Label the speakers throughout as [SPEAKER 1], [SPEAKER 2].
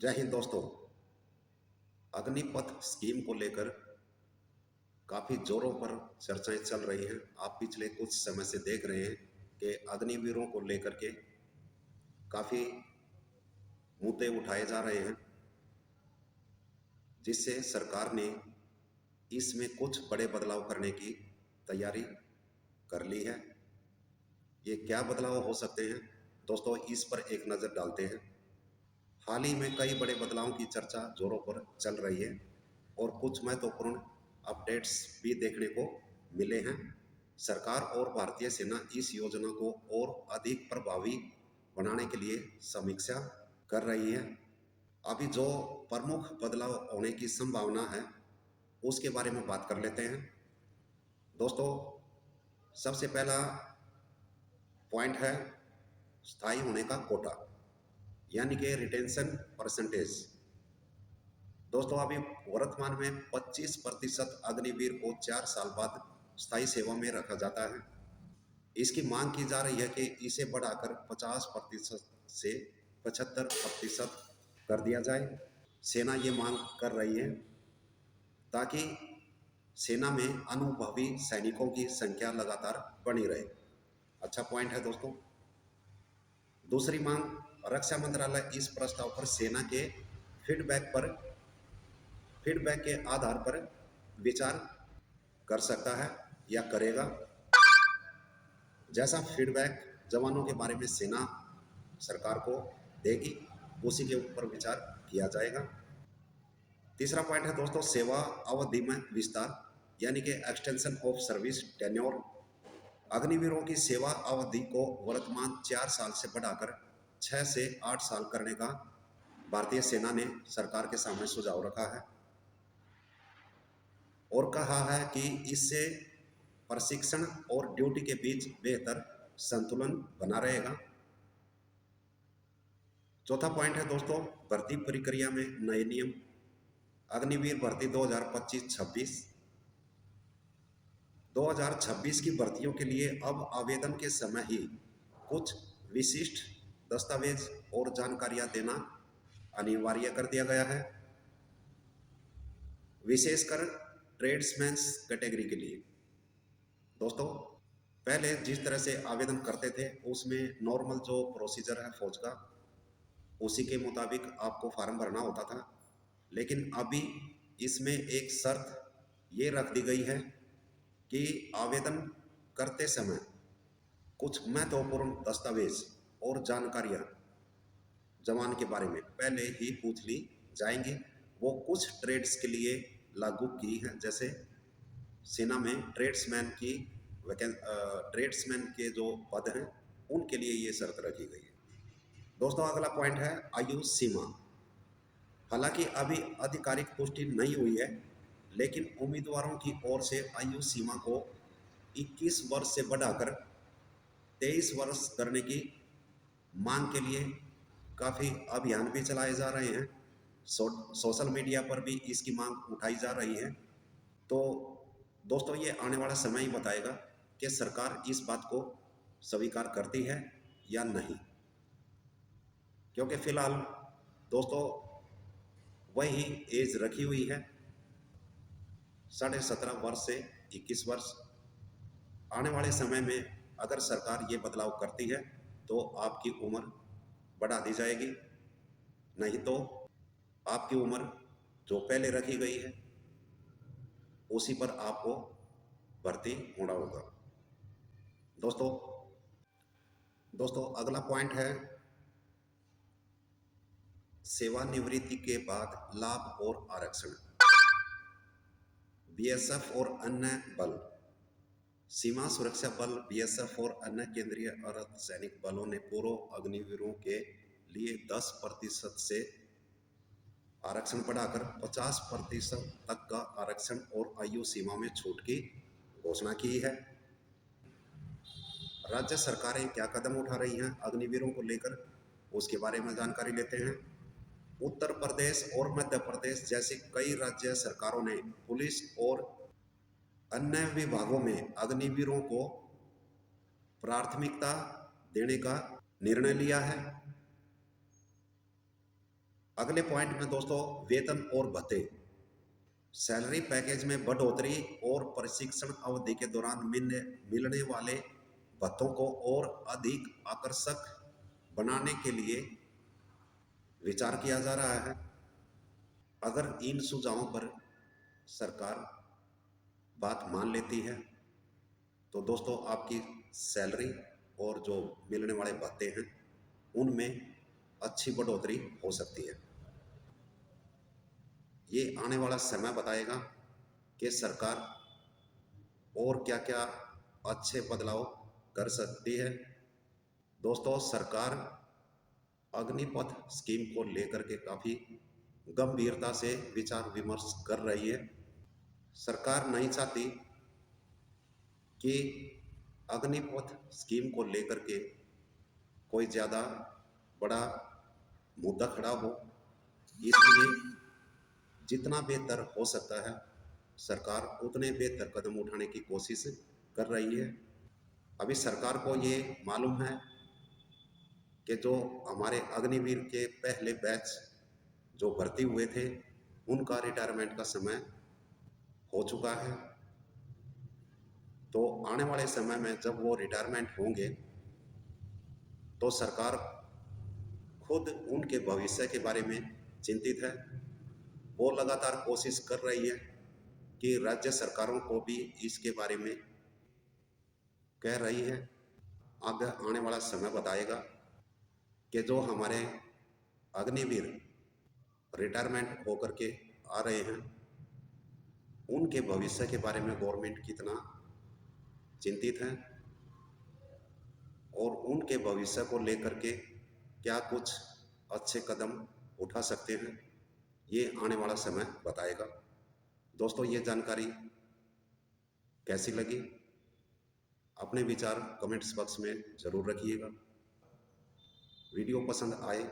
[SPEAKER 1] जय हिंद दोस्तों। अग्निपथ स्कीम को लेकर काफ़ी जोरों पर चर्चाएं चल रही हैं। आप पिछले कुछ समय से देख रहे हैं कि अग्निवीरों को लेकर के काफ़ी मुद्दे उठाए जा रहे हैं, जिससे सरकार ने इसमें कुछ बड़े बदलाव करने की तैयारी कर ली है। ये क्या बदलाव हो सकते हैं दोस्तों, इस पर एक नज़र डालते हैं। हाल ही में कई बड़े बदलावों की चर्चा जोरों पर चल रही है और कुछ महत्वपूर्ण अपडेट्स भी देखने को मिले हैं। सरकार और भारतीय सेना इस योजना को और अधिक प्रभावी बनाने के लिए समीक्षा कर रही है। अभी जो प्रमुख बदलाव होने की संभावना है उसके बारे में बात कर लेते हैं दोस्तों। सबसे पहला पॉइंट है स्थायी होने का कोटा, यानी कि रिटेंशन परसेंटेज। दोस्तों अभी वर्तमान में 25% अग्निवीर को 4 साल बाद स्थायी सेवा में रखा जाता है। इसकी मांग की जा रही है कि इसे बढ़ाकर 50% से 75% कर दिया जाए। सेना ये मांग कर रही है ताकि सेना में अनुभवी सैनिकों की संख्या लगातार बनी रहे। अच्छा पॉइंट है दोस्तों। दूसरी मांग, रक्षा मंत्रालय इस प्रस्ताव पर सेना के फीडबैक के आधार पर विचार कर सकता है या करेगा। जैसा फीडबैक जवानों के बारे में सेना सरकार को देगी, उसी के ऊपर विचार किया जाएगा। तीसरा पॉइंट है दोस्तों सेवा अवधि में विस्तार, यानी कि एक्सटेंशन ऑफ सर्विस टेन्योर। अग्निवीरों की सेवा अवधि को वर्तमान 4 साल से बढ़ाकर 6 से 8 साल करने का भारतीय सेना ने सरकार के सामने सुझाव रखा है और कहा है कि इससे प्रशिक्षण और ड्यूटी के बीच बेहतर संतुलन बना रहेगा। चौथा पॉइंट है दोस्तों भर्ती प्रक्रिया में नए नियम। अग्निवीर भर्ती 2025-26 2026 की भर्तियों के लिए अब आवेदन के समय ही कुछ विशिष्ट दस्तावेज और जानकारियां देना अनिवार्य कर दिया गया है, विशेषकर ट्रेड्समैन्स कैटेगरी के लिए। दोस्तों पहले जिस तरह से आवेदन करते थे उसमें नॉर्मल जो प्रोसीजर है फौज का, उसी के मुताबिक आपको फॉर्म भरना होता था। लेकिन अभी इसमें एक शर्त ये रख दी गई है कि आवेदन करते समय कुछ महत्वपूर्ण दस्तावेज और जानकारियां जवान के बारे में पहले ही पूछ ली जाएंगी। वो कुछ ट्रेड्स के लिए लागू की है, जैसे सेना में ट्रेड्समैन के जो पद हैं उनके लिए ये शर्त रखी गई है। दोस्तों अगला पॉइंट है आयु सीमा। हालांकि अभी आधिकारिक पुष्टि नहीं हुई है, लेकिन उम्मीदवारों की ओर से आयु सीमा को 21 वर्ष से बढ़ाकर 23 वर्ष करने की मांग के लिए काफ़ी अभियान भी चलाए जा रहे हैं। सोशल मीडिया पर भी इसकी मांग उठाई जा रही है। तो दोस्तों ये आने वाला समय ही बताएगा कि सरकार इस बात को स्वीकार करती है या नहीं, क्योंकि फिलहाल दोस्तों वही एज रखी हुई है 17.5 वर्ष से 21 वर्ष। आने वाले समय में अगर सरकार ये बदलाव करती है तो आपकी उम्र बढ़ा दी जाएगी, नहीं तो आपकी उम्र जो पहले रखी गई है उसी पर आपको भर्ती होना होगा। दोस्तों दोस्तों अगला पॉइंट है सेवानिवृत्ति के बाद लाभ और आरक्षण। बीएसएफ और अन्य बल, सीमा सुरक्षा बल बीएसएफ और अन्य केंद्रीय अर्धसैनिक बलों ने पूर्व अग्निवीरों के लिए 10% से आरक्षण बढ़ाकर 50% तक का आरक्षण और आयु सीमा में छूट की घोषणा की है। राज्य सरकारें क्या कदम उठा रही हैं अग्निवीरों को लेकर, उसके बारे में जानकारी लेते हैं। उत्तर प्रदेश और मध्य प्रदेश जैसी कई राज्य सरकारों ने पुलिस और अन्य विभागों में अग्निवीरों को प्राथमिकता देने का निर्णय लिया है। अगले पॉइंट में दोस्तों वेतन और भत्ते। सैलरी पैकेज में बढ़ोतरी और प्रशिक्षण अवधि के दौरान मिलने वाले भत्तों को और अधिक आकर्षक बनाने के लिए विचार किया जा रहा है। अगर इन सुझावों पर सरकार बात मान लेती है तो दोस्तों आपकी सैलरी और जो मिलने वाले भत्ते हैं उनमें अच्छी बढ़ोतरी हो सकती है। ये आने वाला समय बताएगा कि सरकार और क्या क्या अच्छे बदलाव कर सकती है। दोस्तों सरकार अग्निपथ स्कीम को लेकर के काफ़ी गंभीरता से विचार विमर्श कर रही है। सरकार नहीं चाहती कि अग्निपथ स्कीम को लेकर के कोई ज़्यादा बड़ा मुद्दा खड़ा हो, इसलिए जितना बेहतर हो सकता है सरकार उतने बेहतर कदम उठाने की कोशिश कर रही है। अभी सरकार को ये मालूम है कि जो हमारे अग्निवीर के पहले बैच जो भर्ती हुए थे उनका रिटायरमेंट का समय हो चुका है। तो आने वाले समय में जब वो रिटायरमेंट होंगे तो सरकार खुद उनके भविष्य के बारे में चिंतित है। वो लगातार कोशिश कर रही है कि राज्य सरकारों को भी इसके बारे में कह रही है। आगे आने वाला समय बताएगा कि जो हमारे अग्निवीर रिटायरमेंट होकर के आ रहे हैं उनके भविष्य के बारे में गवर्नमेंट कितना चिंतित है और उनके भविष्य को लेकर के क्या कुछ अच्छे कदम उठा सकते हैं, ये आने वाला समय बताएगा। दोस्तों ये जानकारी कैसी लगी अपने विचार कमेंट्स बॉक्स में ज़रूर रखिएगा। वीडियो पसंद आए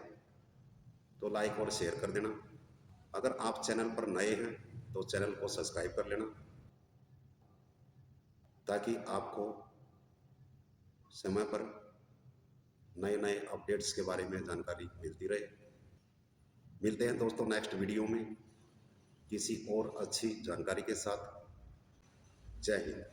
[SPEAKER 1] तो लाइक और शेयर कर देना। अगर आप चैनल पर नए हैं तो चैनल को सब्सक्राइब कर लेना ताकि आपको समय पर नए नए अपडेट्स के बारे में जानकारी मिलती रहे। मिलते हैं दोस्तों नेक्स्ट वीडियो में किसी और अच्छी जानकारी के साथ। जय हिंद।